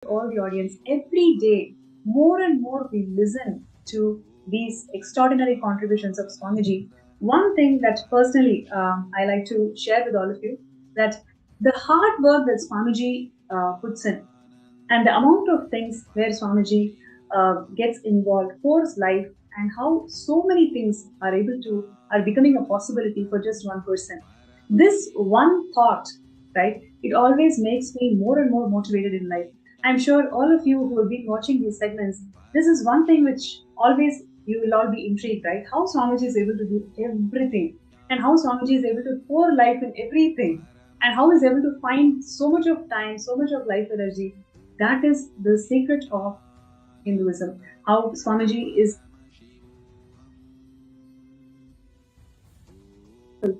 all the audience, every day, more and more we listen to these extraordinary contributions of Swamiji. One thing that personally I like to share with all of you, that the hard work that Swamiji puts in, and the amount of things where Swamiji gets involved, pours life, and how so many things are becoming a possibility for just one person. This one thought, right? It always makes me more and more motivated in life. I'm sure all of you who have been watching these segments, this is one thing which always you will all be intrigued, right? How Swamiji is able to do everything, and how Swamiji is able to pour life in everything, and how he's able to find so much of time, so much of life energy. That is the secret of Hinduism. How Swamiji is,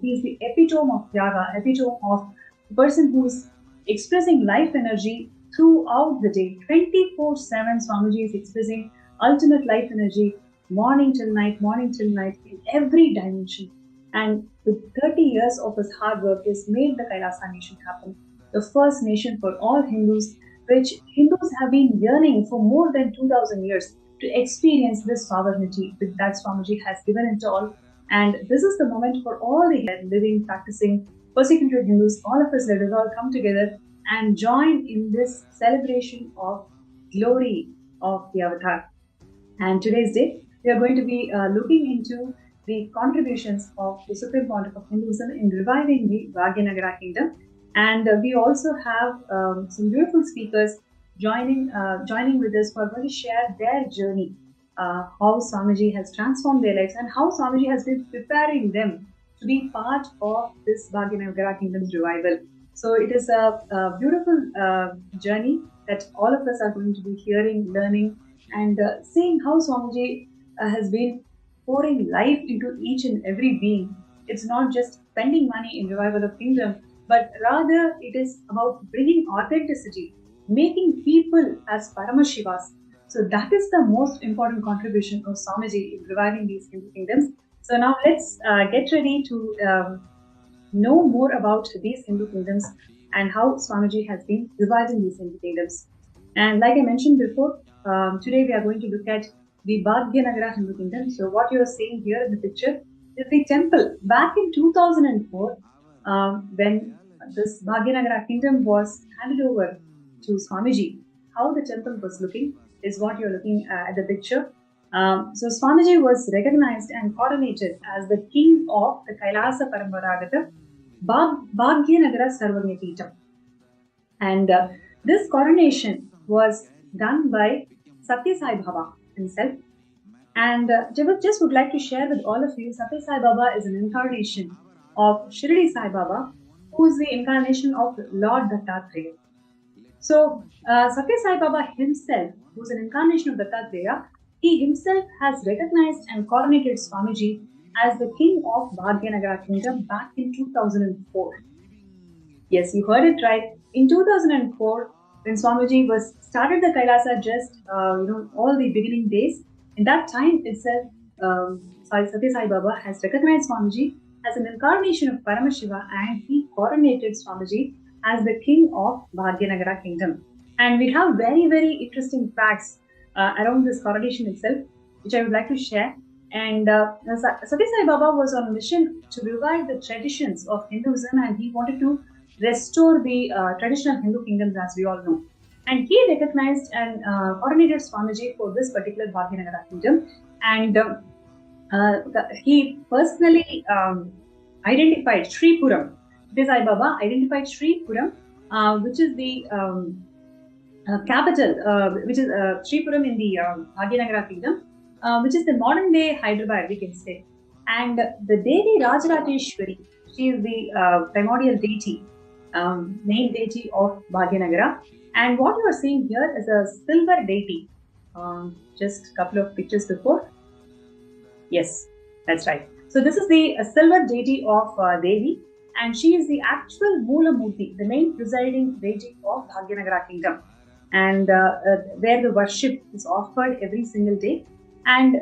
he is the epitome of Yaga, epitome of the person who is expressing life energy throughout the day. 24/7, Swamiji is expressing ultimate life energy, morning till night, in every dimension. And with 30 years of his hard work, he has made the Kailasa nation happen, the first nation for all Hindus, which Hindus have been yearning for more than 2000 years to experience this sovereignty that Swamiji has given it all. And this is the moment for all the living, practicing, persecuted Hindus, all of us, let us all come together and join in this celebration of glory of the Avatar. And today's day, we are going to be looking into the contributions of the Supreme Pontiff of Hinduism in reviving the Bhagyanagara Kingdom. And we also have some beautiful speakers joining with us who are going to share their journey, how Swamiji has transformed their lives and how Swamiji has been preparing them to be part of this Bhagyanagara Kingdom's revival. So it is a beautiful journey that all of us are going to be hearing, learning, and seeing how Swamiji has been pouring life into each and every being. It's not just spending money in revival of kingdom, but rather it is about bringing authenticity, making people as Paramashivas. So that is the most important contribution of Swamiji in reviving these Hindu kingdoms. So now let's get ready to know more about these Hindu kingdoms and how Swamiji has been reviving these Hindu kingdoms. And like I mentioned before, today we are going to look at the Bhagyanagara Hindu Kingdom. So what you are seeing here in the picture is the temple. Back in 2004, when this Bhagyanagara Kingdom was handed over to Swamiji, how the temple was looking is what you're looking at the picture. So Swamiji was recognized and coronated as the king of the Kailasa Paramparagata Bhagyanagara Sarvagyapeetham. And this coronation was done by Satya Sai Baba himself. And just would like to share with all of you, Satya Sai Baba is an incarnation of Shirdi Sai Baba, who is the incarnation of Lord Dattatreya. So Satya Sai Baba himself, who is an incarnation of Dattatreya, he himself has recognized and coronated Swamiji as the king of Bhagyanagara Kingdom back in 2004. Yes, you heard it right. In 2004, when Swamiji was started the Kailasa, just all the beginning days, in that time itself, Satya Sai Baba has recognized Swamiji as an incarnation of Paramashiva, and he coronated Swamiji as the king of Bhagyanagara Kingdom. And we have very, very interesting facts around this coronation itself, which I would like to share. And Satya Sai Baba was on a mission to revive the traditions of Hinduism, and he wanted to restore the traditional Hindu kingdoms, as we all know. And he recognized and coronated Swamiji for this particular Bhagyanagara kingdom. And he personally identified Sripuram. Sai Baba identified Sripuram, which is the capital, which is Sripuram in the Bhagyanagara kingdom, which is the modern day Hyderabad, we can say. And the Devi Rajarateshwari, she is the primordial deity, main deity of Bhagyanagara. And what you are seeing here is a silver deity. Just a couple of pictures before. Yes, that's right. So this is the silver deity of Devi, and she is the actual Moola Murti, the main presiding deity of Bhagyanagara kingdom, and where the worship is offered every single day. And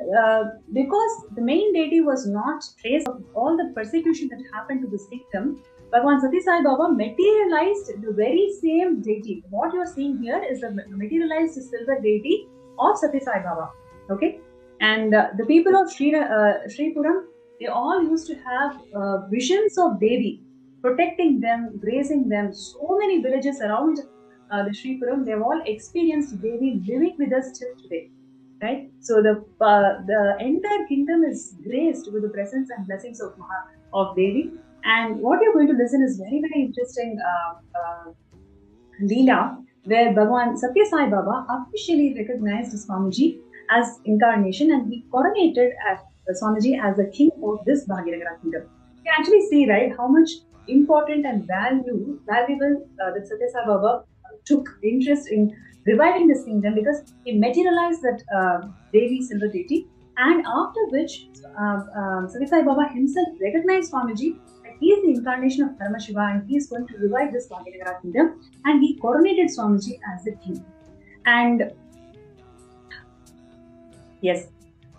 because the main deity was not trace of all the persecution that happened to this kingdom, Bhagavan Sati Sai Baba materialized the very same deity. What you are seeing here is the materialized silver deity of Sati Sai Baba. Okay, and the people of Sripuram, they all used to have visions of Devi protecting them, grazing them. So many villages around the Sripuram, they have all experienced Devi living with us till today. Right, so the entire kingdom is graced with the presence and blessings of Devi. And what you're going to listen is very, very interesting Leela, where Bhagavan Satya Sai Baba officially recognized Swamiji as incarnation, and he coronated Swamiji as the king of this Bhagyanagara Kingdom. You can actually see, right, how much important and valuable that Satya Sai Baba took interest in reviving this kingdom, because he materialized that Devi silver deity, and after which Satya Sai Baba himself recognized Swamiji that he is the incarnation of Paramashivam, and he is going to revive this Bhagyanagara Kingdom, and he coronated Swamiji as the king. And yes,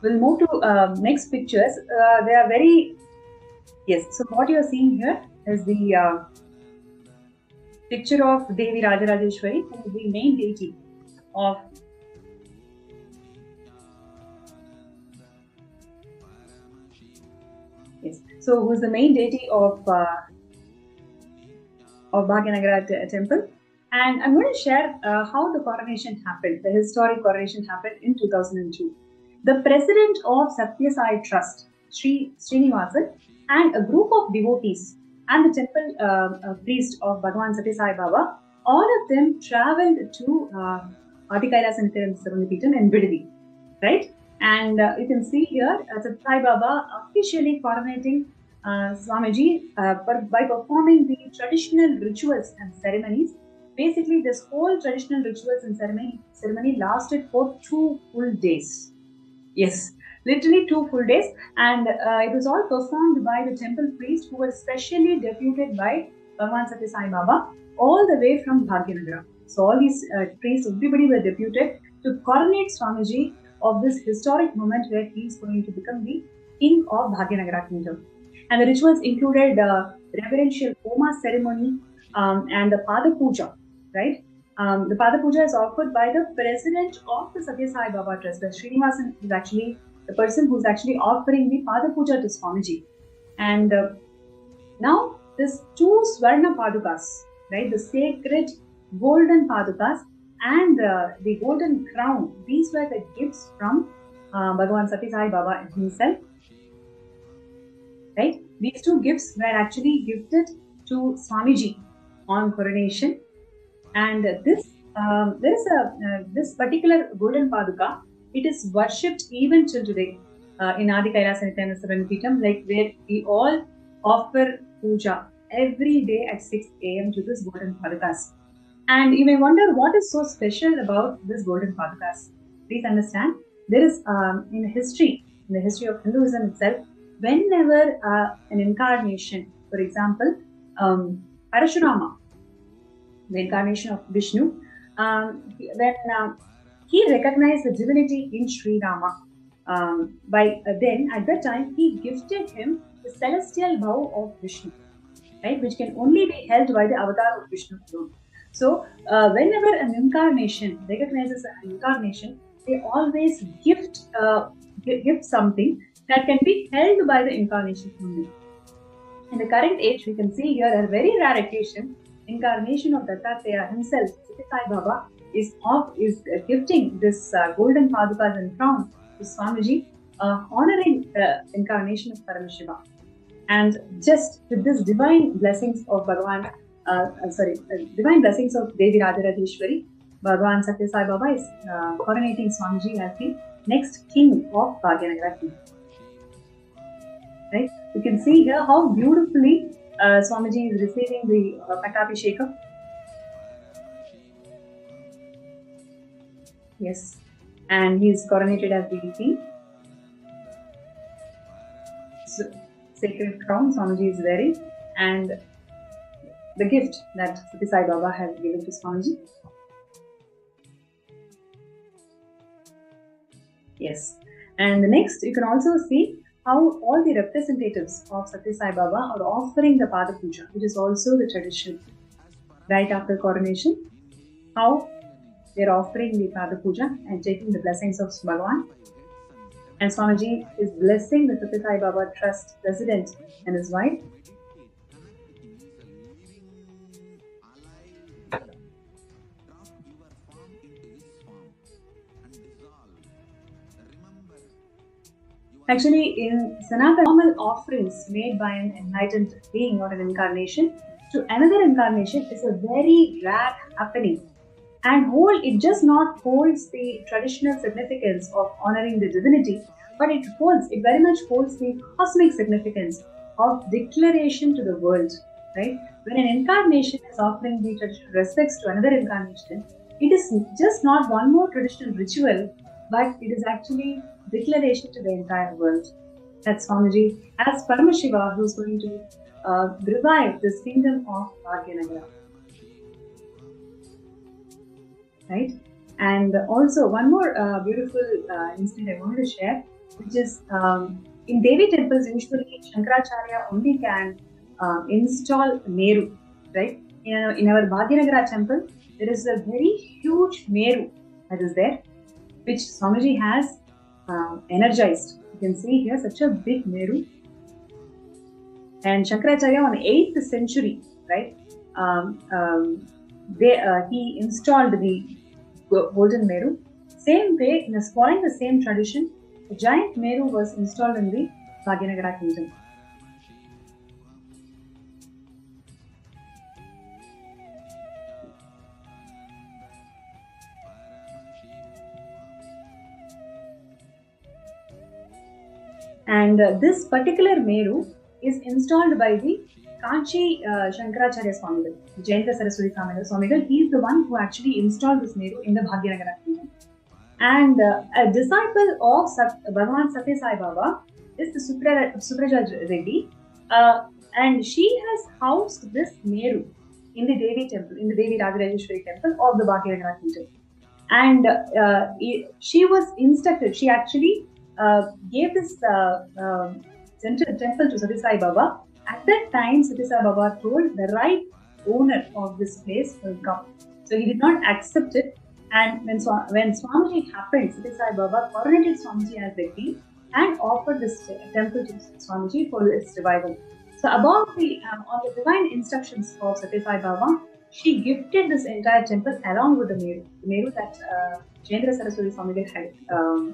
we'll move to next pictures. They are very, yes, so what you are seeing here is the picture of Devi Rajarajeshwari, who is the main deity of so who is the main deity of Bhagyanagara temple. And I'm going to share how the coronation happened, the historic coronation happened in 2002. The president of Satya Sai Trust, Sri Srinivasan, and a group of devotees and the temple priest of Bhagavan Satya Sai Baba, all of them traveled to Adi Kailas and Nithyananda in Bidadi, right? And you can see here Satya Sai Baba officially coronating Swamiji by performing the traditional rituals and ceremonies. Basically, this whole traditional rituals and ceremony lasted for 2 full days. Yes, literally 2 full days, and it was all performed by the temple priest, who was specially deputed by Bhagavan Satya Sai Baba all the way from Bhagyanagara. So all these priests, everybody were deputed to coronate Swamiji of this historic moment where he is going to become the king of Bhagyanagara Kingdom. And the rituals included reverential Homa ceremony and the Pada Puja, right? The Pada Puja is offered by the president of the Satya Sai Baba Trust. Srinivasan is actually the person who's actually offering the Pada Puja to Swamiji. And now this 2 Swarna Padukas, right? The sacred golden Padukas and the golden crown, these were the gifts from Bhagavan Satya Sai Baba himself. Right? These 2 gifts were actually gifted to Swamiji on coronation. And this there is this particular golden Paduka, it is worshipped even till today in Adi Kailas and Nithyananda, like where we all offer puja every day at 6 a.m. to this golden Padukas. And you may wonder what is so special about this golden Padukas. Please understand, there is in the history of Hinduism itself, whenever an incarnation, for example, Parashurama, the incarnation of Vishnu, when he recognized the divinity in Sri Rama, then at that time he gifted him the celestial bow of Vishnu, right, which can only be held by the avatar of Vishnu alone. So whenever an incarnation recognizes an incarnation, they always gift something that can be held by the incarnation only. In the current age, we can see here a very rare occasion, incarnation of Dattatreya himself, Satya Sai Baba, is gifting this golden Padukas and crown to Swamiji, honoring the incarnation of Paramashivam. And just with this divine blessings of divine blessings of Devi Rajarajeshwari, Bhagavan Satya Sai Baba is coronating Swamiji as the next king of Bhagyanagara Kingdom. Right? You can see here how beautifully Swamiji is receiving the Pattabhishekam. Yes, and he is coronated as the king. So, sacred crown Swamiji is wearing, and the gift that Satya Sai Baba has given to Swamiji. Yes, and the next you can also see how all the representatives of Satya Sai Baba are offering the Pada Puja, which is also the tradition. Right after coronation, how they're offering the Pada Puja and taking the blessings of Bhagavan. And Swamiji is blessing the Satya Sai Baba Trust president and his wife. Actually, in Sanatana, normal offerings made by an enlightened being or an incarnation to another incarnation is a very rare happening. And it just not holds the traditional significance of honoring the divinity, but it very much holds the cosmic significance of declaration to the world, right? When an incarnation is offering the traditional respects to another incarnation, it is just not one more traditional ritual, but it is actually declaration to the entire world. That's Swamiji as Paramashiva, who's going to revive this kingdom of Bhagyanagara. Right? And also one more beautiful incident I wanted to share, which is in Devi temples, usually Shankaracharya only can install Meru, right? In our Bhagyanagara temple, there is a very huge Meru that is there, which Swamiji has energized. You can see here such a big Meru. And Shankaracharya on 8th century, right? He installed the golden Meru. Same way, following the same tradition, a giant Meru was installed in the Bhagyanagara Kindom. And this particular Meru is installed by the Kanchi Shankaracharya Swamigal, Jayanta Saraswati Swamigal. He is the one who actually installed this Meru in the Bhagyanagara Kindom. And a disciple of Bhagavan Satya Sai Baba is the Supraja Reddy. And she has housed this Meru in the Devi temple, in the Devi Rajarajeshwari temple of the Bhagyanagara Kindom. And she was instructed, she actually gave this temple to Satya Sai Baba. At that time, Satya Sai Baba told the right owner of this place will come. So he did not accept it. And when Swamiji happened, Satya Sai Baba coronated Swamiji as the king and offered this temple to Swamiji for its revival. So about on the divine instructions of Satya Sai Baba, she gifted this entire temple along with the Meru that Jayendra Saraswati Swamigal had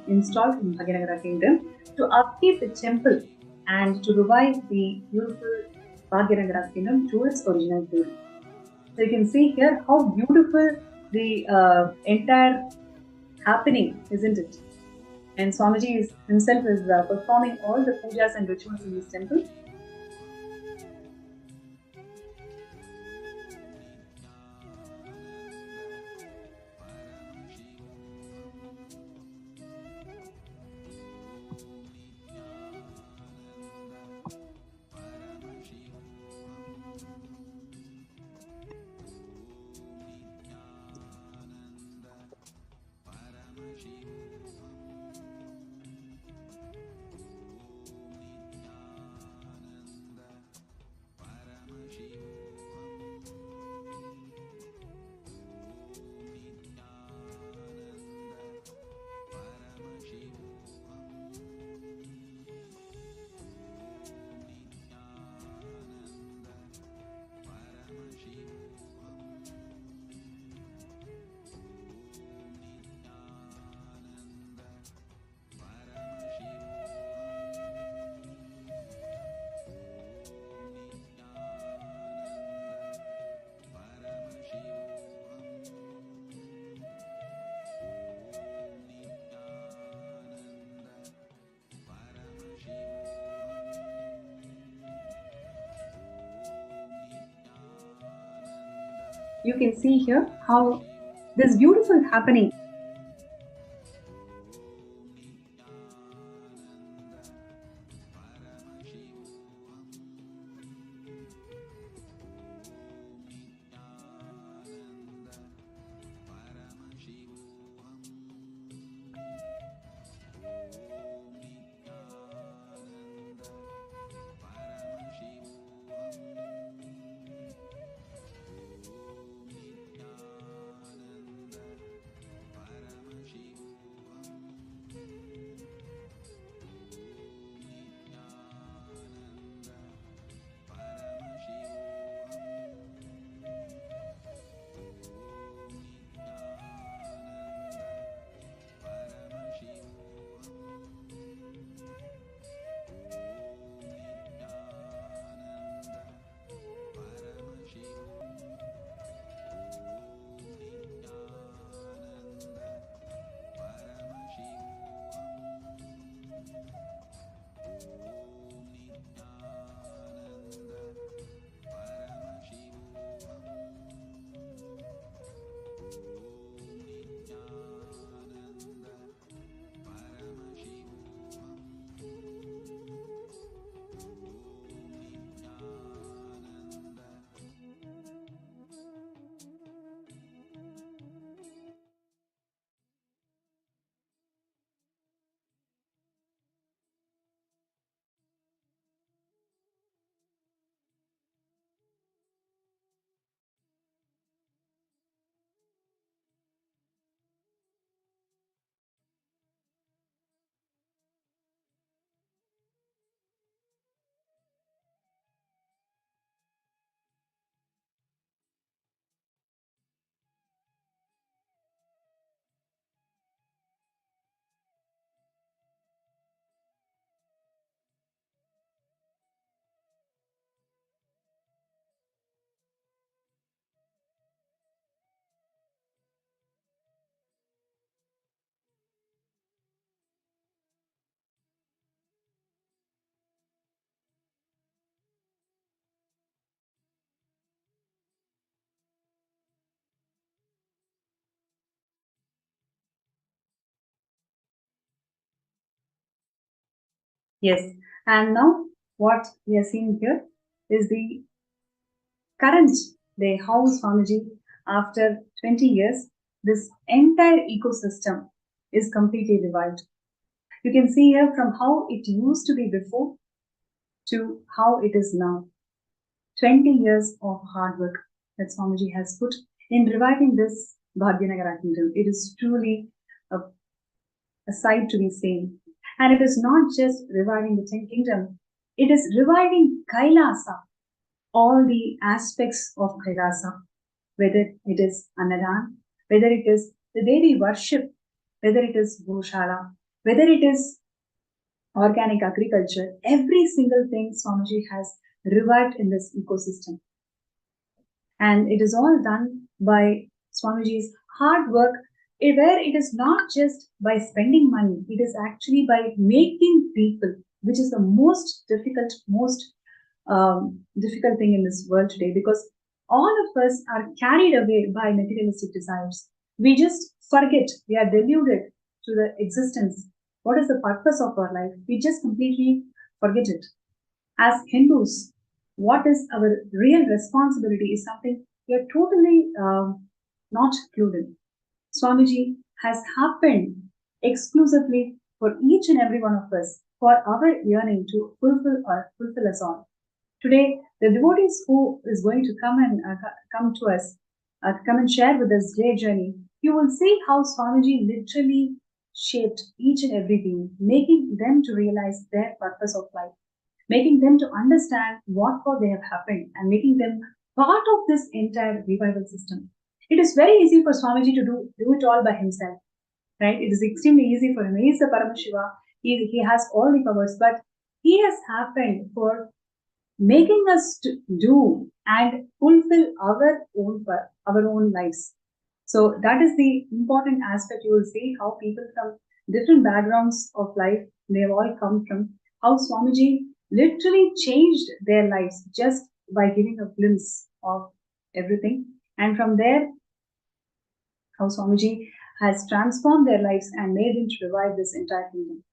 installed in Bhagyanagara Kingdom to upkeep the temple and to revive the beautiful Bhagyanagara Kingdom to its original glory. So you can see here how beautiful the entire happening, isn't it? And Swamiji himself is performing all the pujas and rituals in this temple. You can see here how this beautiful happening. Yes. And now what we are seeing here is the current day, how Swamiji, after 20 years, this entire ecosystem is completely revived. You can see here from how it used to be before to how it is now. 20 years of hard work that Swamiji has put in reviving this Bhagyanagara Kingdom. It is truly a, a sight to be seen. And it is not just reviving the 10 kingdom, it is reviving Kailasa, all the aspects of Kailasa, whether it is Annadan, whether it is the Devi worship, whether it is Goshala, whether it is organic agriculture, every single thing Swamiji has revived in this ecosystem. And it is all done by Swamiji's hard work, where it is not just by spending money, it is actually by making people, which is the most difficult thing in this world today, because all of us are carried away by materialistic desires. We just forget, we are deluded to the existence. What is the purpose of our life? We just completely forget it. As Hindus, what is our real responsibility is something we are totally not clued in. Swamiji has happened exclusively for each and every one of us for our yearning to fulfill us all. Today, the devotees who is going to come to us, come and share with us their journey, you will see how Swamiji literally shaped each and every being, making them to realize their purpose of life, making them to understand what for they have happened, and making them part of this entire revival system. It is very easy for Swamiji to do it all by himself, right? It is extremely easy for him. He is the Paramashiva. He has all the powers, but he has happened for making us to do and fulfill our own lives. So that is the important aspect. You will see how people from different backgrounds of life, they have all come from, how Swamiji literally changed their lives just by giving a glimpse of everything. And from there, how Swamiji has transformed their lives and made them to revive this entire kingdom.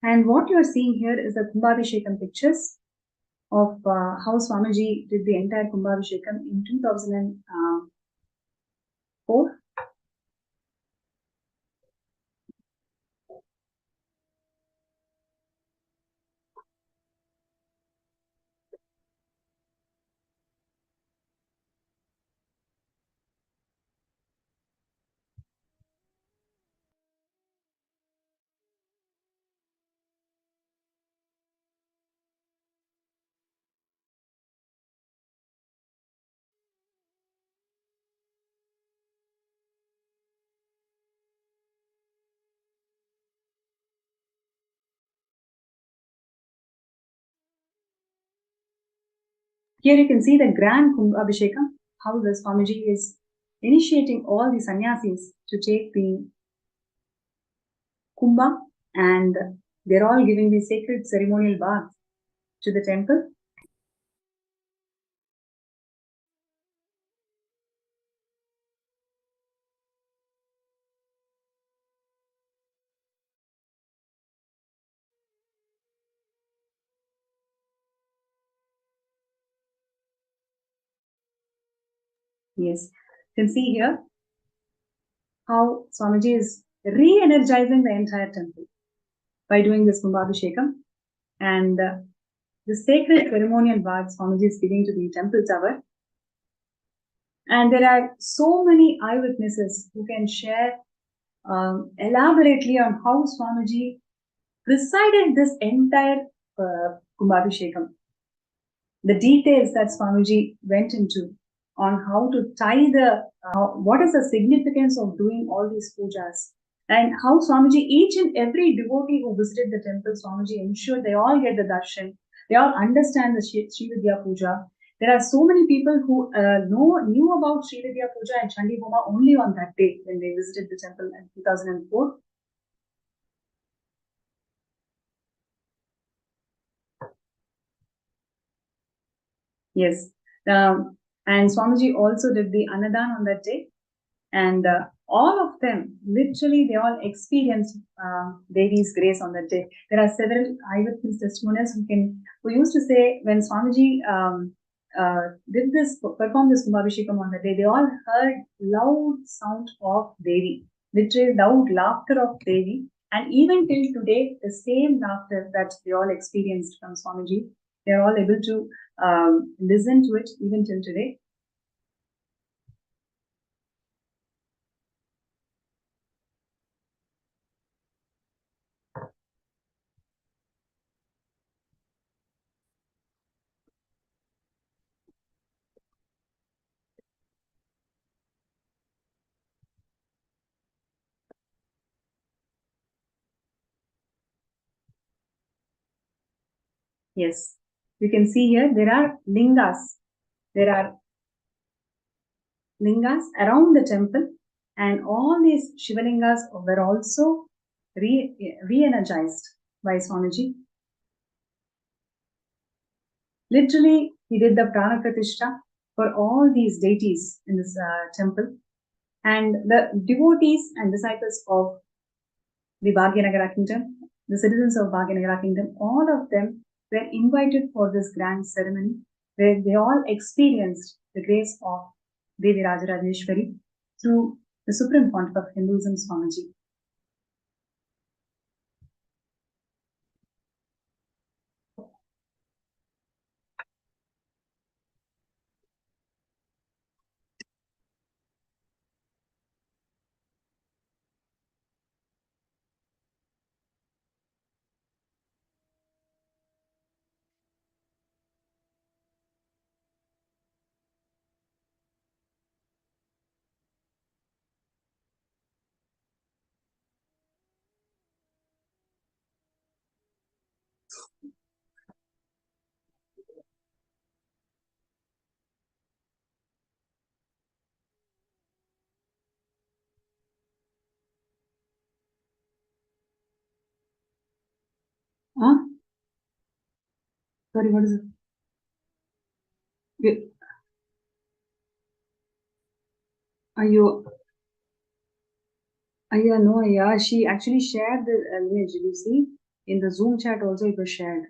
And what you are seeing here is the Kumbhabhishekam pictures of how Swamiji did the entire Kumbhabhishekam in 2004. Here you can see the grand Kumbhabhishekam, how the Swamiji is initiating all the sannyasis to take the Kumbha, and they're all giving the sacred ceremonial bath to the temple. Yes, you can see here how Swamiji is re-energizing the entire temple by doing this Kumbhabhishekam, and the sacred ceremonial bath Swamiji is giving to the temple tower. And there are so many eyewitnesses who can share elaborately on how Swamiji presided this entire Kumbhabhishekam. The details that Swamiji went into on how to tie what is the significance of doing all these pujas, and how Swamiji, each and every devotee who visited the temple, Swamiji ensured they all get the darshan, They all understand the Sri Vidya Puja. There are so many people who knew about Sri Vidya Puja and Chandi Homa only on that day when they visited the temple in 2004. Yes. And Swamiji also did the Annadan on that day. And all of them, literally, they all experienced Devi's grace on that day. There are several eyewitness testimonials who used to say when Swamiji performed this Kumbhabhishekam on that day, they all heard loud sound of Devi, literally loud laughter of Devi. And even till today, the same laughter that they all experienced from Swamiji, they are all able to listen to it even till today. Yes, you can see here there are lingas. There are lingas around the temple, and all these Shivalingas were also re-energized by Swamiji. Literally, he did the Prana Pratishtha for all these deities in this temple, and the devotees and disciples of the Bhagyanagara Kingdom, the citizens of Bhagyanagara Kingdom, all of them were invited for this grand ceremony where they all experienced the grace of Devi Rajarajeshwari through the Supreme Pontiff of Hinduism, Swamiji. Huh? Sorry, what is it? Are you? No, yeah, she actually shared the image. You see, in the Zoom chat also it was shared.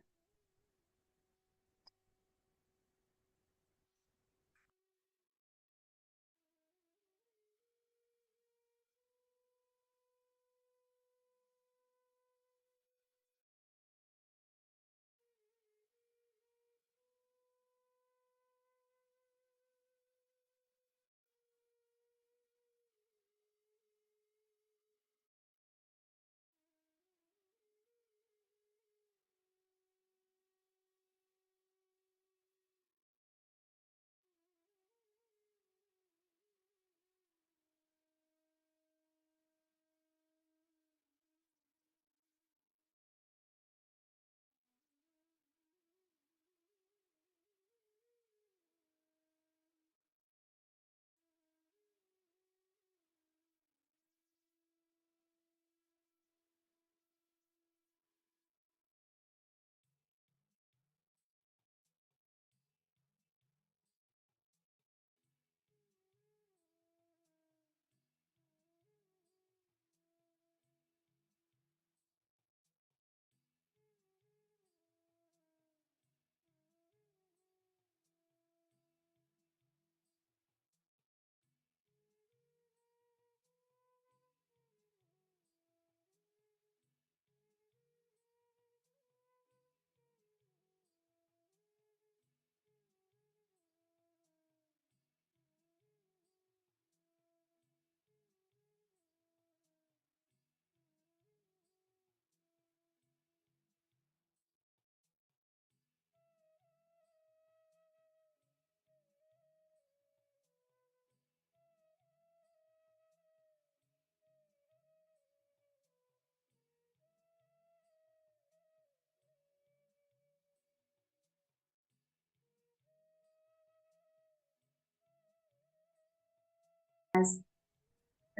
has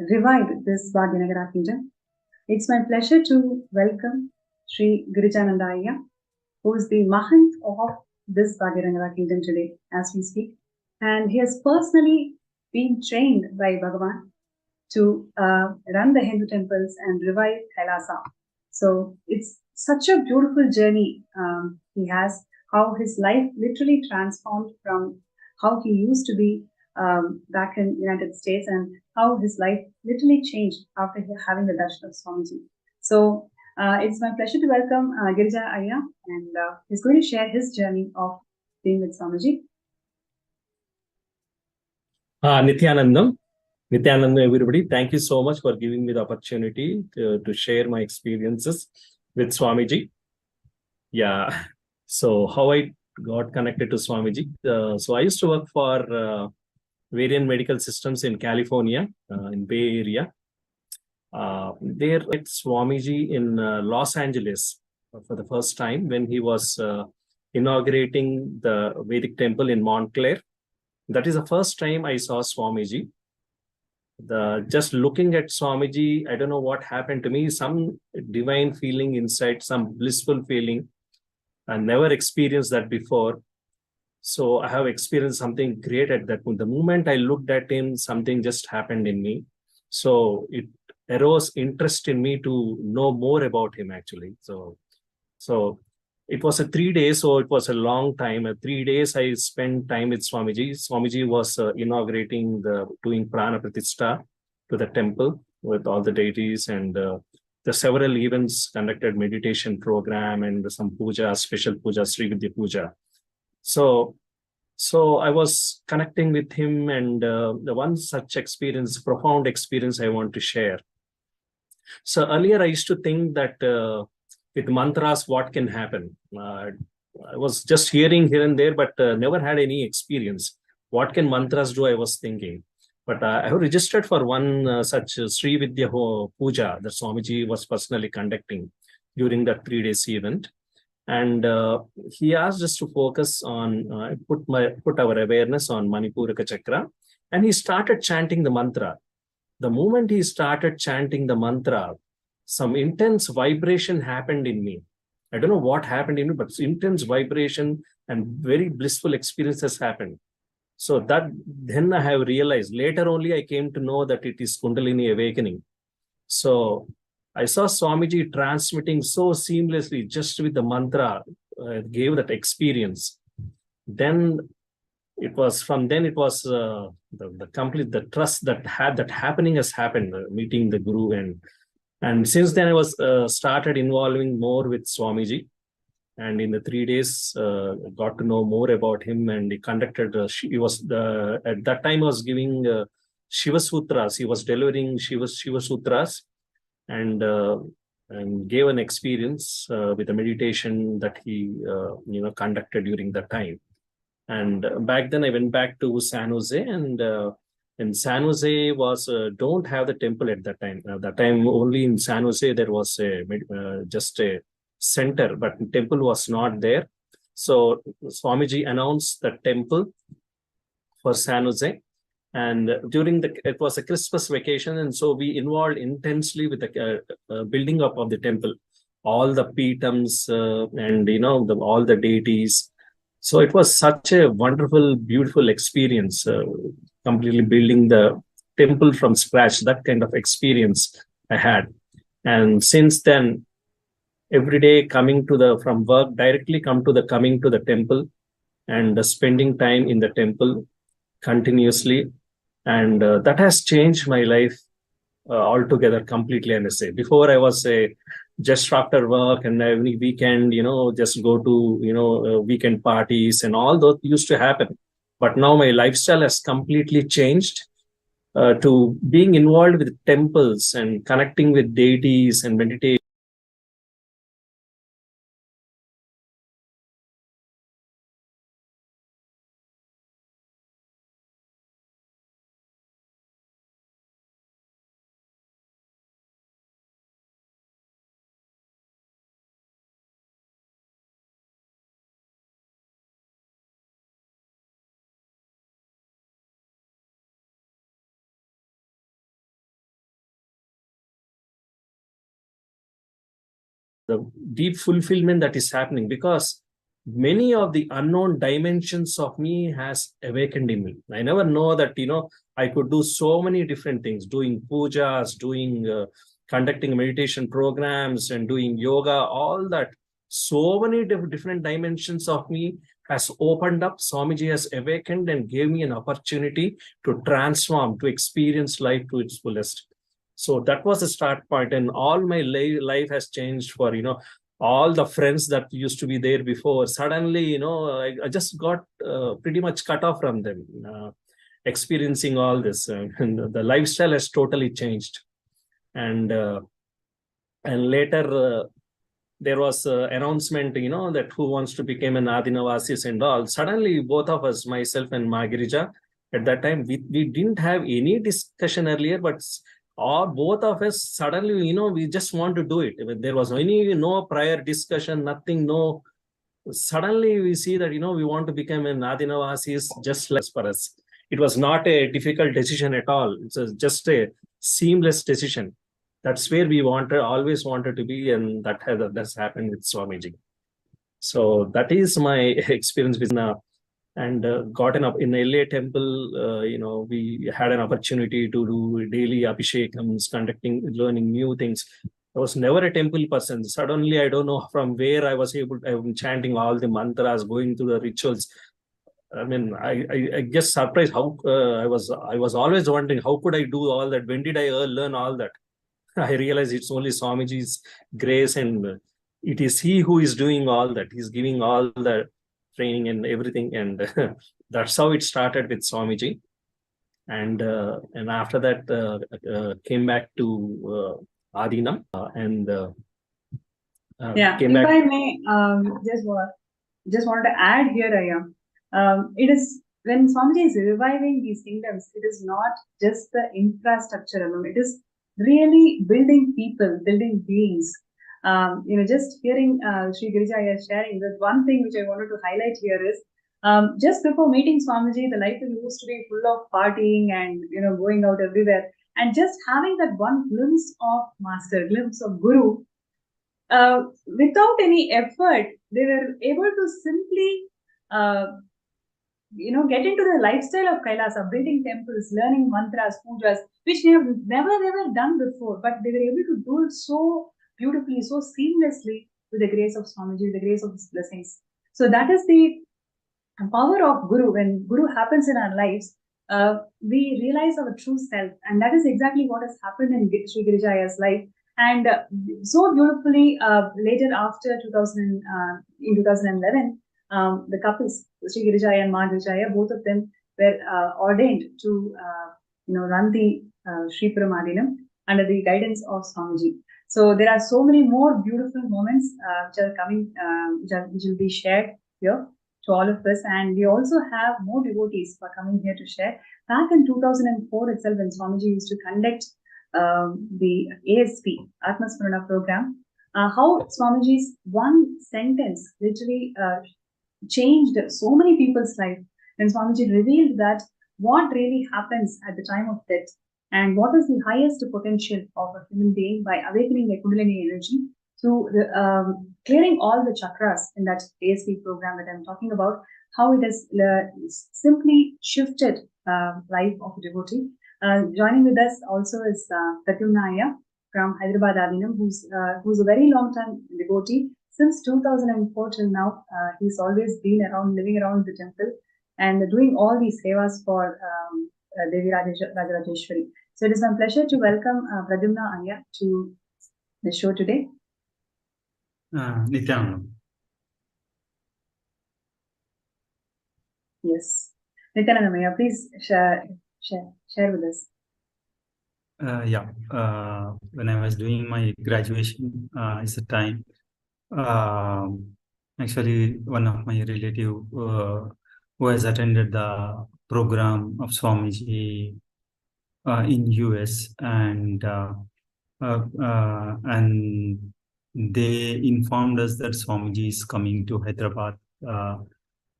revived this Bhagyanagara Kindom. It's my pleasure to welcome Sri Girijananda Ayya, who is the Mahant of this Bhagyanagara Kingdom today as we speak. And he has personally been trained by Bhagavan to run the Hindu temples and revive Kailasa. So it's such a beautiful journey he has, how his life literally transformed from how he used to be back in United States and how his life literally changed after having the darshan of Swamiji. So it's my pleasure to welcome Girija Ayya, and he's going to share his journey of being with Swamiji. Nithyanandam, everybody. Thank you so much for giving me the opportunity to share my experiences with Swamiji. Yeah. So how I got connected to Swamiji. So I used to work for Variant Medical Systems in California, in Bay Area. There met Swamiji in Los Angeles for the first time when he was inaugurating the Vedic temple in Montclair. That is the first time I saw Swamiji. Just looking at Swamiji, I don't know what happened to me, some divine feeling inside, some blissful feeling. I never experienced that before. So I have experienced something great at that point. The moment I looked at him, something just happened in me. So it arose interest in me to know more about him actually. So it was a 3 days, so it was a long time. 3 days I spent time with Swamiji. Swamiji was doing Prana Pratishta to the temple with all the deities, and the several events conducted, meditation program and some puja, special puja, Sri Vidya Puja. So I was connecting with him, and the one such experience, profound experience I want to share. So earlier I used to think that with mantras, what can happen? I was just hearing here and there, but never had any experience. What can mantras do? I was thinking. But I have registered for one such Sri Vidya Puja that Swamiji was personally conducting during that 3 days event. And he asked us to focus on, put our awareness on Manipuraka Chakra. And he started chanting the mantra. The moment he started chanting the mantra, some intense vibration happened in me. I don't know what happened in me, but intense vibration and very blissful experiences happened. So that then I have realized, later only I came to know that it is Kundalini awakening. So I saw Swamiji transmitting so seamlessly just with the mantra, gave that experience. Then it was the complete, the trust that happening has happened, meeting the Guru, and since then I was started involving more with Swamiji, and in the 3 days got to know more about him, and he conducted. He was at that time I was giving Shiva Sutras. He was delivering Shiva Sutras, and gave an experience with the meditation that he conducted during that time. And back then I went back to San Jose, and in San Jose was don't have the temple at that time. That time only in San Jose there was just a center, but the temple was not there. So Swamiji announced the temple for San Jose, and it was a Christmas vacation, and so we involved intensely with the building up of the temple, all the pitams and all the deities. So it was such a wonderful, beautiful experience, completely building the temple from scratch. That kind of experience I had, and since then, every day coming from work, directly coming to the temple, and spending time in the temple continuously, and that has changed my life altogether completely. And I say, before I was just after work and every weekend, just go to weekend parties, and all that used to happen. But now my lifestyle has completely changed to being involved with temples and connecting with deities and meditation. the deep fulfillment that is happening, because many of the unknown dimensions of me has awakened in me. I never know that, I could do so many different things, doing pujas, doing conducting meditation programs and doing yoga, all that. So many different dimensions of me has opened up. Swamiji has awakened and gave me an opportunity to transform, to experience life to its fullest. So that was the start point, and all my life has changed for, all the friends that used to be there before. Suddenly, I just got pretty much cut off from them, experiencing all this, and the lifestyle has totally changed. And later, there was an announcement, that who wants to become an Adinavasis and all. Suddenly, both of us, myself and Magirija, at that time, we didn't have any discussion earlier, but all both of us suddenly, we just want to do it. There was no prior discussion, nothing, no. Suddenly, we see that, we want to become an Adinavasis just less for us. It was not a difficult decision at all. It's just a seamless decision. That's where we always wanted to be, and that's happened with Swamiji. So that is my experience with and gotten up in LA temple. We had an opportunity to do daily abhishekams, learning new things. I was never a temple person. Suddenly, I don't know from where I was I'm chanting all the mantras, going through the rituals. I mean, I guess surprised how I was always wondering how could I do all that? When did I learn all that? I realize it's only Swamiji's grace, and it is he who is doing all that. He's giving all the training and everything, and that's how it started with Swamiji. And after that, came back to Adinam, and Yeah, came if back. I may, just wanted to add here, it is when Swamiji is reviving these kingdoms, it is not just the infrastructure alone. It is really building people, building beings. Just hearing Sri Girijaya sharing, that one thing which I wanted to highlight here is, just before meeting Swamiji, the life used to be full of partying and going out everywhere, and just having that one glimpse of master, glimpse of guru, without any effort, they were able to simply uh, get into the lifestyle of Kailasa, building temples, learning mantras, pujas, which they have never ever done before, but they were able to do it so beautifully, so seamlessly, with the grace of Swamiji, with the grace of his blessings. So that is the power of Guru. When Guru happens in our lives, we realize our true self, and that is exactly what has happened in Sri Girijaya's life. And so beautifully, later after 2000, in 2011, the couples, Sri Girijaya and Ma Girijaya, both of them were ordained to run the Sri Paramadinam under the guidance of Swamiji. So there are so many more beautiful moments which are coming, which will be shared here to all of us. And we also have more devotees who are coming here to share. Back in 2004 itself, when Swamiji used to conduct the ASP, Atmasmarana program, how Swamiji's one sentence literally changed so many people's life. When Swamiji revealed that what really happens at the time of death, and what is the highest potential of a human being by awakening the Kundalini energy through clearing all the chakras in that ASP program that I'm talking about, how it has simply shifted life of a devotee. Joining with us also is Pradyumna from Hyderabad Adinam, who's a very long-time devotee. Since 2004 till now, he's always been around, living around the temple and doing all these sevas for Devi Rajarajeshwari. So it is my pleasure to welcome Pradyumna Aya to the show today. Nithyananda. Yes. Nithyananda Aya, please share with us. When I was doing my graduation, it's a time. Actually, one of my relative who has attended the program of Swamiji in US, and they informed us that Swamiji is coming to Hyderabad,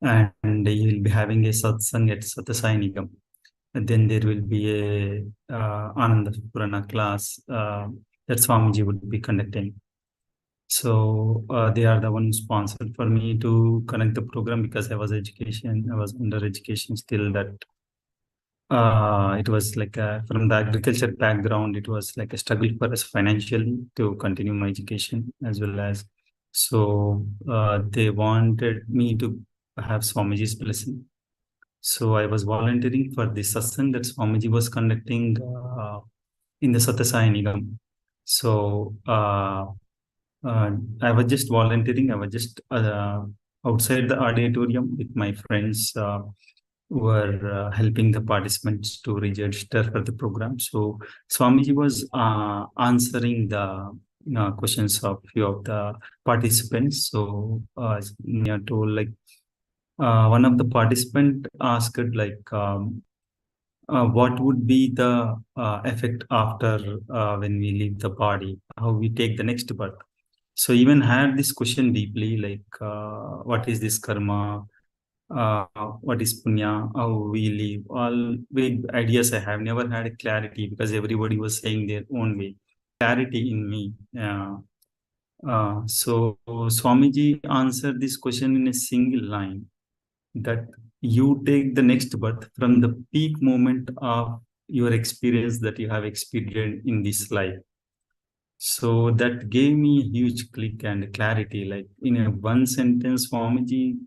and he will be having a satsang at Satasainikam. And then there will be a Ananda Purana class that Swamiji would be conducting. So they are the one who sponsored for me to connect the program because I was under education still that it was like from the agriculture background, it was like a struggle for us financially to continue my education as well as. So they wanted me to have Swamiji's blessing. So I was volunteering for the satsang that Swamiji was conducting in the Satyasai Nigam. So I was just volunteering. I was just outside the auditorium with my friends who were helping the participants to register for the program. So Swamiji was answering the questions of few of the participants. So told like one of the participant asked like what would be the effect after when we leave the body, how we take the next birth. So even had this question deeply, like what is this karma, uh, what is punya, how we live, all big ideas I have never had a clarity because everybody was saying their own way. Clarity in me. So Swamiji answered this question in a single line that you take the next birth from the peak moment of your experience that you have experienced in this life. So that gave me a huge click and clarity. Like in a one sentence, Swamiji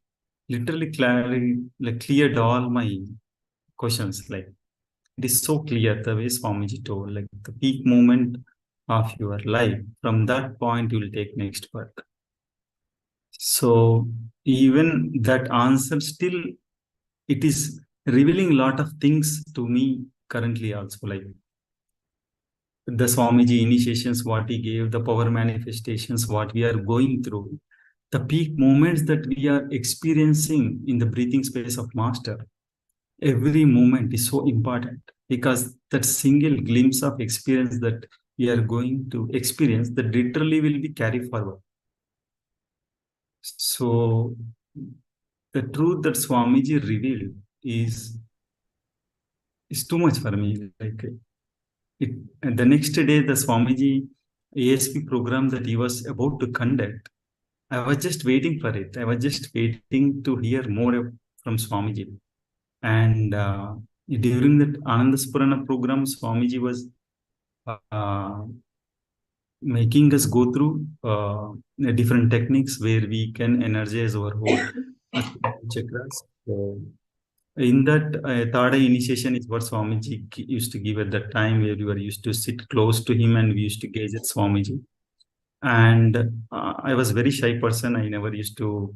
literally cleared all my questions. Like it is so clear the way Swamiji told, like the peak moment of your life. From that point, you will take next birth. So even that answer still it is revealing a lot of things to me currently also, like the Swamiji initiations, what he gave, the power manifestations, what we are going through, the peak moments that we are experiencing in the breathing space of Master. Every moment is so important because that single glimpse of experience that we are going to experience that literally will be carried forward. So the truth that Swamiji revealed is too much for me. Like and the next day, the Swamiji ASP program that he was about to conduct, I was just waiting for it. I was just waiting to hear more from Swamiji. And during that Anandaspurana program, Swamiji was uh, making us go through different techniques where we can energize our whole chakras. So, in that Tada initiation is what Swamiji used to give at that time, where we were used to sit close to him and we used to gaze at Swamiji. And I was very shy person. I never used to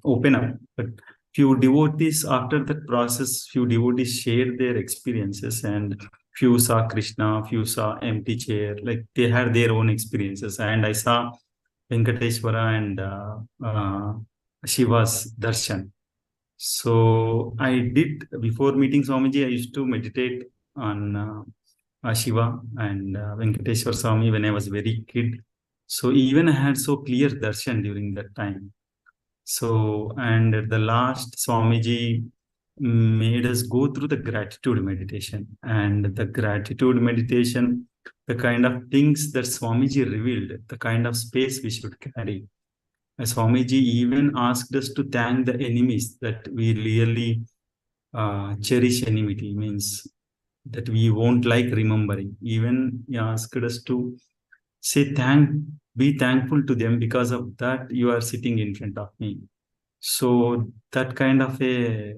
open up. But few devotees after that process, few devotees shared their experiences, and few saw Krishna, few saw empty chair. Like they had their own experiences, and I saw Venkateshwara and Shiva's darshan. So I did before meeting Swamiji. I used to meditate on Shiva and Venkateshwar Swami when I was very kid. So even I had so clear darshan during that time. So and at the last, Swamiji made us go through the gratitude meditation, and the gratitude meditation, the kind of things that Swamiji revealed, the kind of space we should carry. Swamiji even asked us to thank the enemies that we really cherish enmity, means that we won't like remembering. Even he asked us to be thankful to them because of that you are sitting in front of me. So that kind of a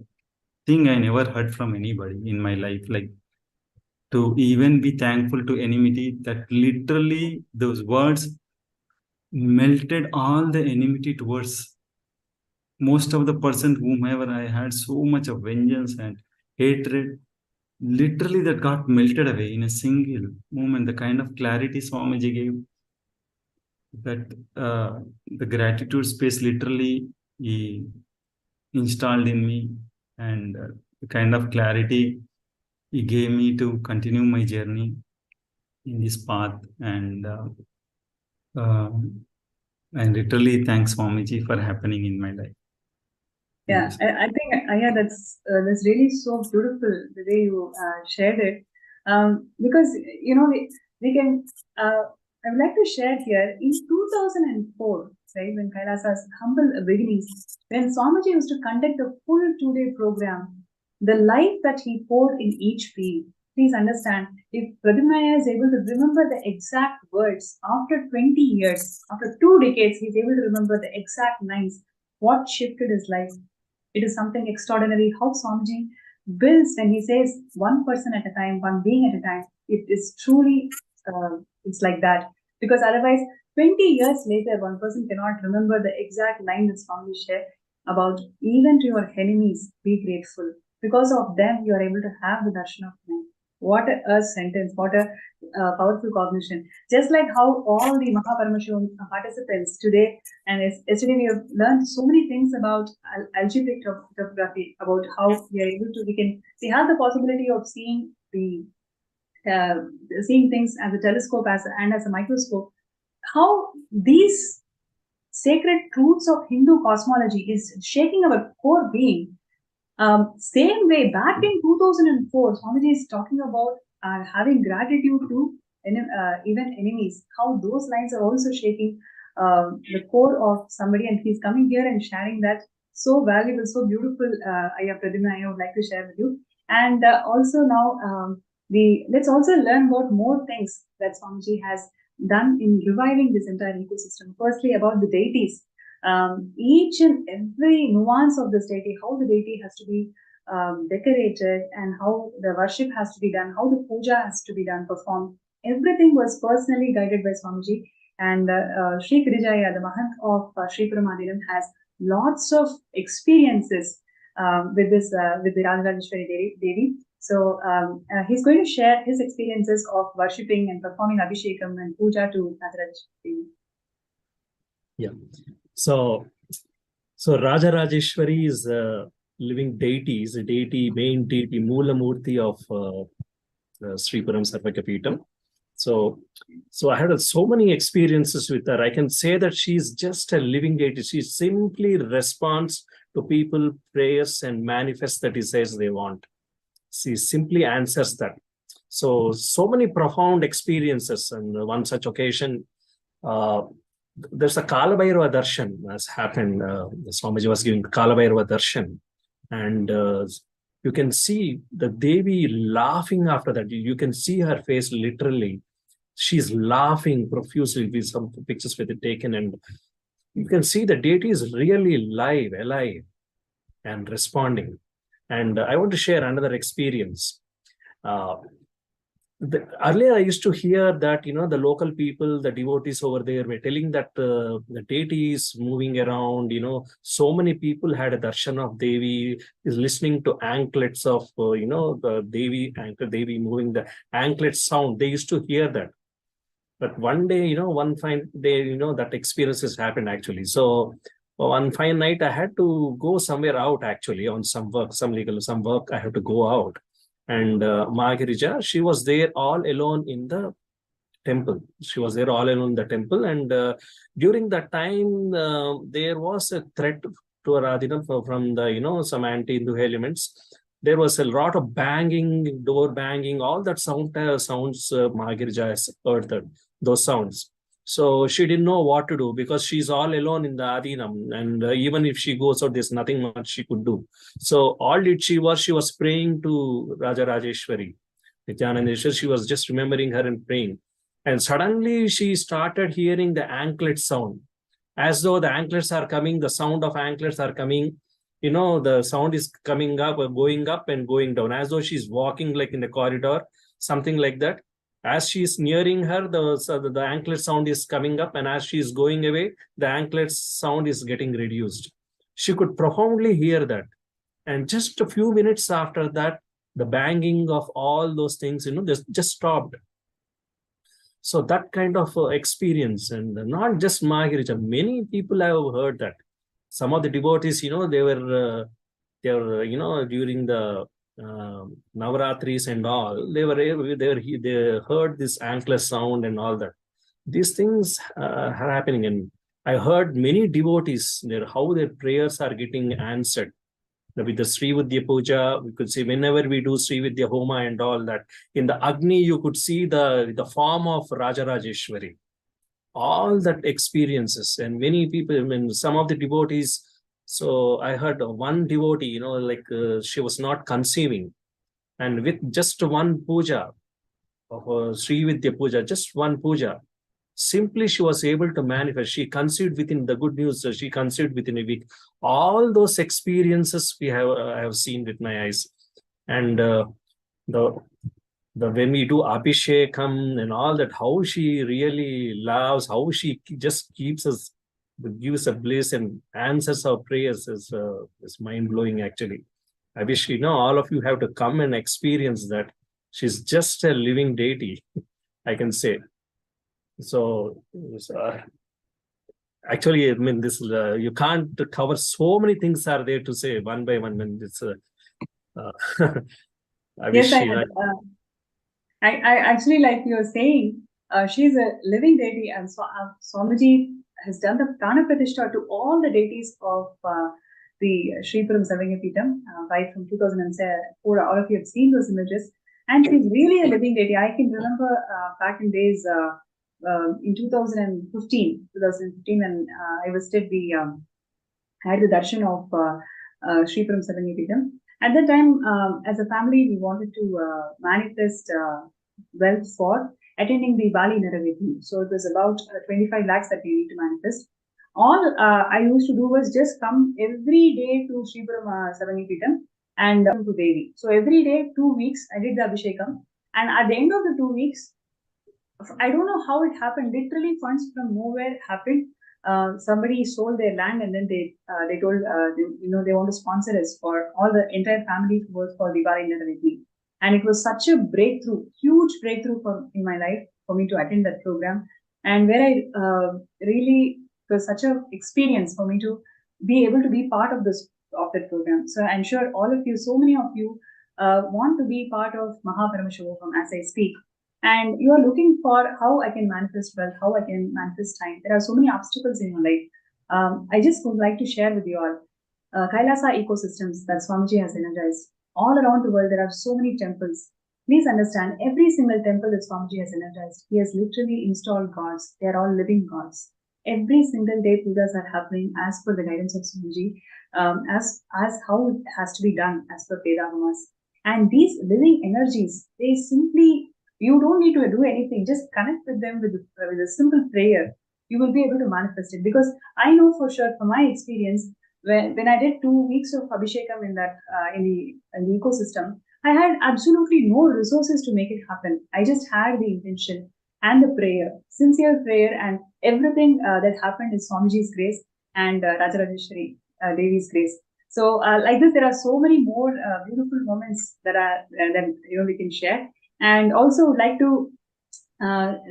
thing I never heard from anybody in my life, like to even be thankful to enmity, that literally those words melted all the enmity towards most of the person whomever I had so much of vengeance and hatred, literally that got melted away in a single moment. The kind of clarity Swamiji gave, that the gratitude space literally he installed in me, and the kind of clarity he gave me to continue my journey in this path. Uh, and literally thanks Swamiji for happening in my life. Yeah, I think yeah, that's really so beautiful the way you shared it, because we can. I would like to share here in 2004, right, when Kailasa's humble beginnings, when Swamiji used to conduct a full 2-day program, the life that he poured in each field. Please understand, if Pradyumnaya is able to remember the exact words after 20 years, after 2 decades, he's able to remember the exact lines, what shifted his life. It is something extraordinary how Swamiji builds when he says one person at a time, one being at a time. It is truly, it's like that. Because otherwise, 20 years later, one person cannot remember the exact line that Swami shared about even to your enemies, be grateful. Because of them, you are able to have the darshan of men. What a sentence, what a powerful cognition. Just like how all the Paramashivam participants today, and yesterday we have learned so many things about algebraic topography, about how we are able to, we have the possibility of seeing seeing things as a telescope and as a microscope. How these sacred truths of Hindu cosmology is shaking our core being. Same way, back in 2004, Swamiji is talking about having gratitude to even enemies. How those lines are also shaking the core of somebody, and he's coming here and sharing that so valuable, so beautiful. Ayya Pradyumna, I would like to share with you. And also now, let's also learn about more things that Swamiji has done in reviving this entire ecosystem. Firstly, about the deities. Each and every nuance of this deity, how the deity has to be decorated and how the worship has to be done, how the puja has to be done, performed. Everything was personally guided by Swamiji. And Sri Kirijaya, the Mahant of Sri Paramadinam, has lots of experiences with the Rajarajeshwari Devi. So he's going to share his experiences of worshipping and performing Abhishekam and puja to Rajarajeshwari Devi. Yeah. So Rajarajeshwari is a living deity, is a deity, main deity, Moola Murti of Sri Param Sarvakapitam. So I had so many experiences with her. I can say that she's just a living deity. She simply responds to people prayers and manifests the desires they want. She simply answers that. So many profound experiences. And one such occasion, there's a Kalabhairava darshan has happened. Swamiji was giving Kalabhairava darshan. And you can see the Devi laughing after that. You can see her face literally. She's laughing profusely with some pictures with it taken. And you can see the deity is really alive and responding. And I want to share another experience. Earlier, I used to hear that, the local people, the devotees over there were telling that the deity is moving around, so many people had a darshan of Devi, is listening to anklets of, the Devi moving the anklet sound. They used to hear that. But one day, one fine day, that experiences happened actually. So one fine night, I had to go somewhere out actually on some work, some work. I had to go out. And Mahagirija, she was there all alone in the temple. She was there all alone in the temple. And during that time, there was a threat to Aradhina from the, some anti-Hindu elements. There was a lot of banging, door banging, all that sounds Mahagirija has heard those sounds. So she didn't know what to do because she's all alone in the Adinam. And even if she goes out, there's nothing much she could do. So all she was praying to Rajarajeshwari. Nithyananda, she was just remembering her and praying. And suddenly she started hearing the anklet sound. As though the anklets are coming, the sound of anklets are coming. The sound is coming up, going up and going down. As though she's walking like in the corridor, something like that. As she's nearing her, the anklet sound is coming up, and as she's going away, the anklet sound is getting reduced. She could profoundly hear that. And just a few minutes after that, the banging of all those things, just stopped. So that kind of experience, and not just Mahagirija, many people have heard that. Some of the devotees, they were during the Navaratris and all, they heard this anklet sound and all that. These things are happening, and I heard many devotees how their prayers are getting answered. With the Sri Vidya Puja, we could see whenever we do Sri Vidya Homa and all that, in the Agni, you could see the form of Rajarajeshwari. all that experiences. And many people, I mean, some of the devotees, so I heard one devotee, she was not conceiving, and with just one puja of Sri Vidya puja, just one puja, simply she was able to manifest. She conceived within, the good news, she conceived within a week. All those experiences I have seen with my eyes. And the when we do abhishekam and all that, how she really loves, how she just keeps us, gives a bliss and answers our prayers is mind blowing actually. I wish all of you have to come and experience that. She's just a living deity, I can say. So actually, I mean, this you can't cover, so many things are there to say one by one. And it's I Yes, wish I actually, like you're saying, she's a living deity, and Swamiji has done the Prana Pratishtha to all the deities of the Sri Puram Savangapitam, right from 2004. All of you have seen those images, and she's really a living deity. I can remember back in days in 2015, when I visited I had the darshan of Sri Puram Savangapitam. At that time, as a family, we wanted to manifest wealth for attending the Bali Naravetni. So it was about 25 lakhs that we need to manifest. All I used to do was just come every day to Sri Puram Savangapitam and to Devi. So every day, 2 weeks, I did the Abhishekam. And at the end of the 2 weeks, I don't know how it happened. Literally, funds from nowhere happened. Somebody sold their land, and then they told they want to sponsor us for all the entire family to work for Diwali Naravetni. And it was such a breakthrough, huge breakthrough in my life for me to attend that program. And where I really, it was such an experience for me to be able to be part of that program. So I'm sure all of you, so many of you, want to be part of Paramashivam as I speak. And you are looking for how I can manifest wealth, how I can manifest time. There are so many obstacles in your life. I just would like to share with you all Kailasa ecosystems that Swamiji has energized. All around the world, there are so many temples. Please understand, every single temple that Swamiji has energized, he has literally installed gods. They are all living gods. Every single day, pujas are happening as per the guidance of Swamiji, as how it has to be done as per Vedavamas. And these living energies, they simply, you don't need to do anything. Just connect with them with a simple prayer. You will be able to manifest it. Because I know for sure, from my experience, when I did 2 weeks of Abhishekam in the ecosystem, I had absolutely no resources to make it happen. I just had the intention and the prayer, sincere prayer, and everything that happened is Swamiji's grace and Rajarajeshwari Devi's grace. So like this, there are so many more beautiful moments that we can share. And also would like to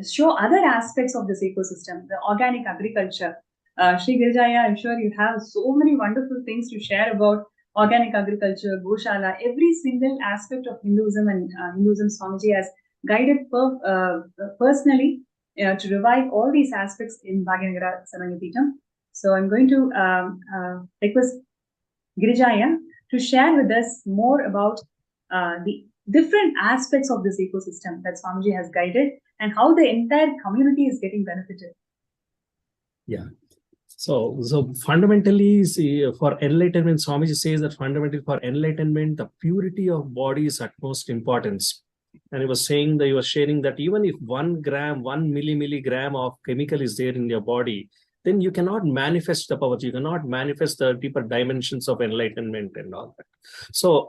show other aspects of this ecosystem, the organic agriculture. Shri Girijaya, I'm sure you have so many wonderful things to share about organic agriculture, Goshala, every single aspect of Hinduism, and Hinduism Swamiji has guided personally to revive all these aspects in Bhagyanagara Kindom. So I'm going to request Girijaya to share with us more about the different aspects of this ecosystem that Swamiji has guided and how the entire community is getting benefited. Yeah. So fundamentally, see, for enlightenment, Swamiji says that fundamentally for enlightenment, the purity of body is utmost importance. And he was saying that, he was sharing that even if 1 gram, 1 milligram of chemical is there in your body, then you cannot manifest the power. You cannot manifest the deeper dimensions of enlightenment and all that. So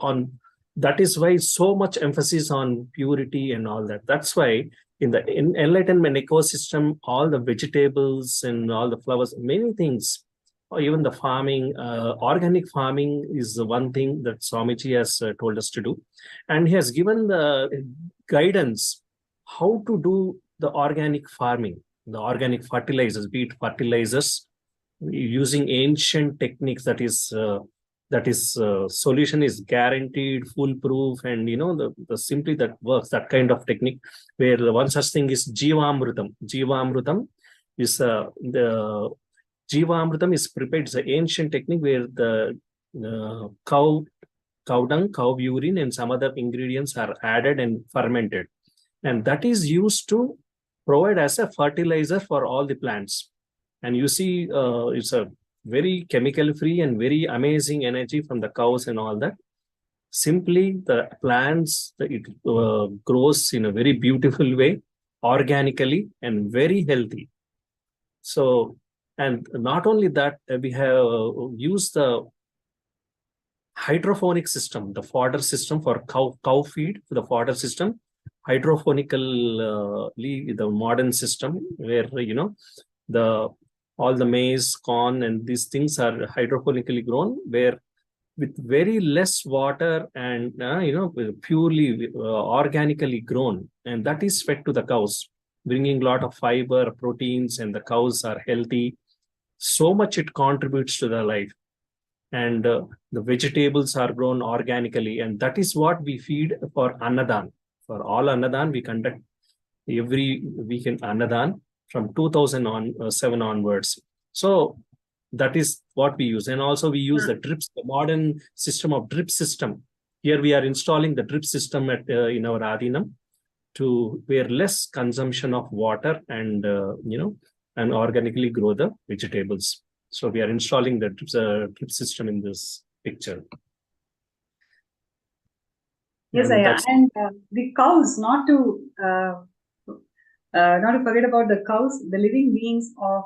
that is why so much emphasis on purity and all that. That's why in the enlightenment ecosystem, all the vegetables and all the flowers, many things, or even the farming, organic farming is one thing that Swamiji has told us to do. And he has given the guidance how to do the organic farming, the organic fertilizers, be it fertilizers, using ancient techniques, that is solution is guaranteed, foolproof, and the simply that works, that kind of technique, where the one such thing is Jivamrutam. Jivamrutam is the Jivamrutam is prepared. It's an ancient technique where the cow dung, cow urine, and some other ingredients are added and fermented, and that is used to provide as a fertilizer for all the plants. And you see, it's a very chemical free and very amazing energy from the cows and all that. Simply the plants, it grows in a very beautiful way, organically and very healthy. So, and not only that, we have used the hydroponic system, the fodder system for cow feed, the fodder system, hydrophonically, the modern system where, the all the maize, corn, and these things are hydrophonically grown, where with very less water and purely organically grown, and that is fed to the cows, bringing a lot of fiber, proteins, and the cows are healthy. So much it contributes to the life. And the vegetables are grown organically, and that is what we feed for annadan. For all annadan, we conduct every weekend annadan from 2007 onwards. So that is what we use. And also we use the drips, the modern system of drip system. Here we are installing the drip system at in our Adinam, to where less consumption of water and and organically grow the vegetables. So we are installing the drip system in this picture. Yes, And Aya. that's And the cows, not to forget about the cows, the living beings of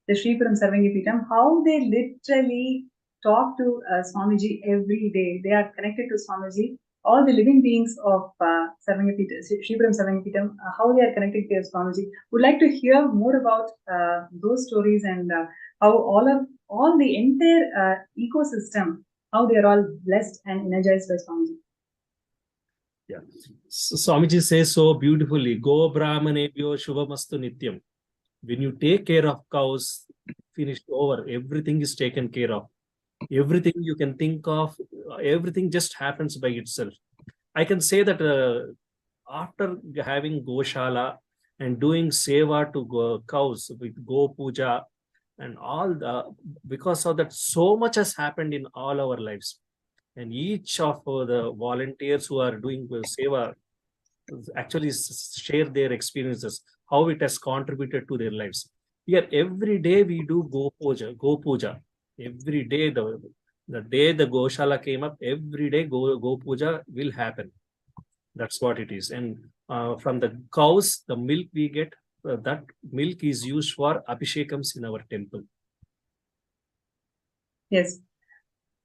the Sripuram Sarvangi Peetham, how they literally talk to Swamiji every day. They are connected to Swamiji. All the living beings of Sripuram Sarvangi Peetham, how they are connected to Swamiji. Would like to hear more about those stories, and how all the entire ecosystem, how they are all blessed and energized by Swamiji. Yeah. So Swamiji says so beautifully, Go Brahmanebhyo Shubhamastu Nityam. When you take care of cows, finished over, everything is taken care of. Everything you can think of, everything just happens by itself. I can say that after having Goshala and doing seva to cows with Go Puja and all because of that, so much has happened in all our lives. And each of the volunteers who are doing seva actually share their experiences, how it has contributed to their lives. Here, every day we do Go Puja. Every day, the day the Goshala came up, every day Go Puja will happen. That's what it is. And from the cows, the milk we get, that milk is used for abhishekams in our temple. Yes.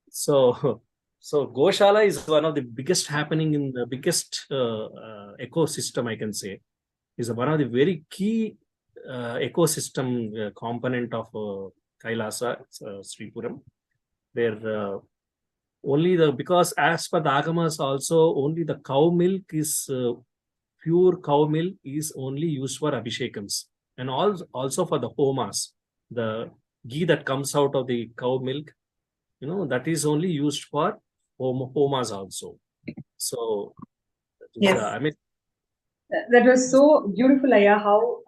So Goshala is one of the biggest happening in the biggest ecosystem, I can say. Is one of the very key ecosystem component of Kailasa, Sripuram, where because as per the Agamas also, only the cow milk is pure cow milk is only used for abhishekams, and also for the homas. The ghee that comes out of the cow milk, that is only used for homas also. So Yes. I mean, that was so beautiful, Aya, how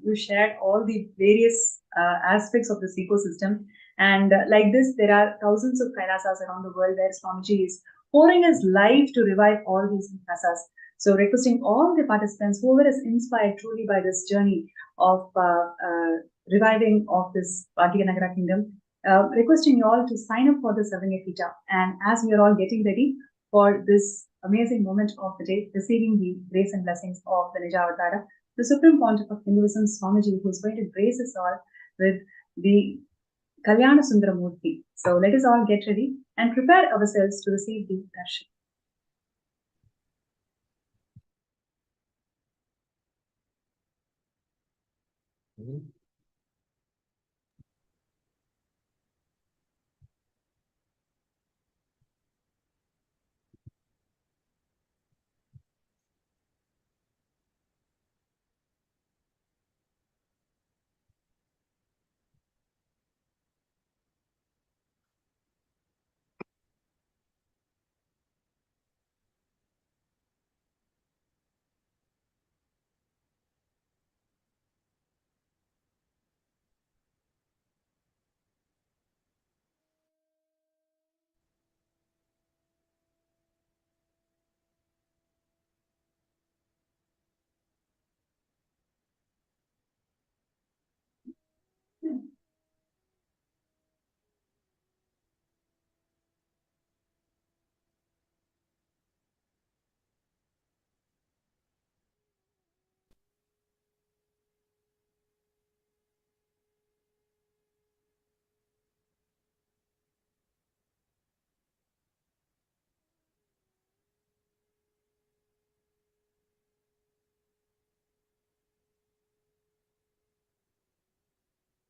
you shared all the various aspects of this ecosystem. And like this, there are thousands of Kailasas around the world where Swamiji is pouring his life to revive all these Kailasas. So requesting all the participants, whoever is inspired truly by this journey of reviving of this Bhagyanagara Kingdom, requesting you all to sign up for the Sarvangi Peetham. And as we are all getting ready for this amazing moment of the day, receiving the grace and blessings of the Nija Avatara, the Supreme Pontiff of Hinduism, Swamiji, who is going to grace us all with the Kalyana Sundaramurti. So let us all get ready and prepare ourselves to receive the darshan.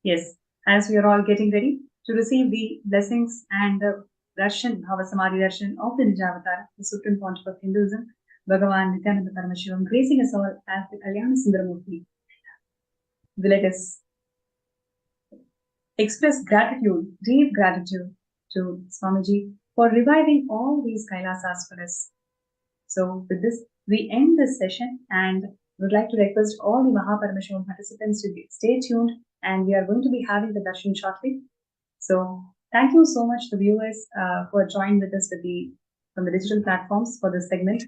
Yes, as we are all getting ready to receive the blessings and the darshan, Bhavasamadhi darshan of the Nijavatar, the Supreme Pontiff of Hinduism, Bhagavan Nithyananda Paramashivam, gracing us all as the Kalyana Sundaramurti. Let us express gratitude, deep gratitude to Swamiji for reviving all these Kailasas for us. So with this, we end this session and would like to request all the Mahaparamashram participants to stay tuned, and we are going to be having the darshan shortly. So thank you so much to viewers for joining with us from the digital platforms for this segment.